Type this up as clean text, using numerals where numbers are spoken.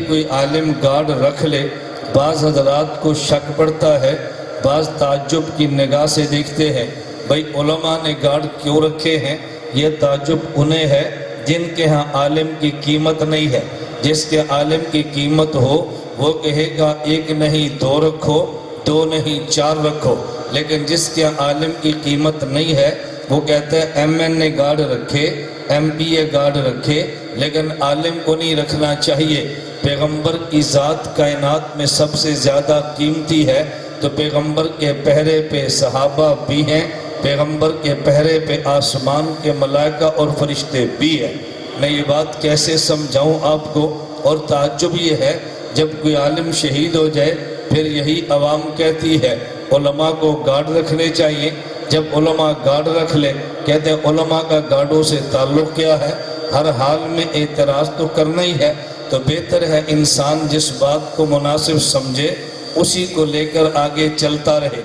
کوئی عالم گارڈ رکھ لے، بعض حضرات کو شک پڑتا ہے، بعض تعجب کی نگاہ سے دیکھتے ہیں بھئی علماء نے گارڈ کیوں رکھے ہیں۔ یہ تعجب انہیں ہے جن کے ہاں عالم کی قیمت نہیں ہے۔ جس کے عالم کی قیمت ہو وہ کہے گا ایک نہیں دو رکھو، دو نہیں چار رکھو، لیکن جس کے عالم کی قیمت نہیں ہے وہ کہتا ہے ایم این اے گارڈ رکھے، ایم پی اے گارڈ رکھے، لیکن عالم کو نہیں رکھنا چاہیے۔ پیغمبر کی ذات کائنات میں سب سے زیادہ قیمتی ہے، تو پیغمبر کے پہرے پہ صحابہ بھی ہیں، پیغمبر کے پہرے پہ آسمان کے ملائکہ اور فرشتے بھی ہیں۔ میں یہ بات کیسے سمجھاؤں آپ کو؟ اور تعجب یہ ہے جب کوئی عالم شہید ہو جائے پھر یہی عوام کہتی ہے علماء کو گارڈ رکھنے چاہیے۔ جب علماء گارڈ رکھ لے کہتے ہیں علماء کا گارڈوں سے تعلق کیا ہے؟ ہر حال میں اعتراض تو کرنا ہی ہے۔ تو بہتر ہے انسان جس بات کو مناسب سمجھے اسی کو لے کر آگے چلتا رہے۔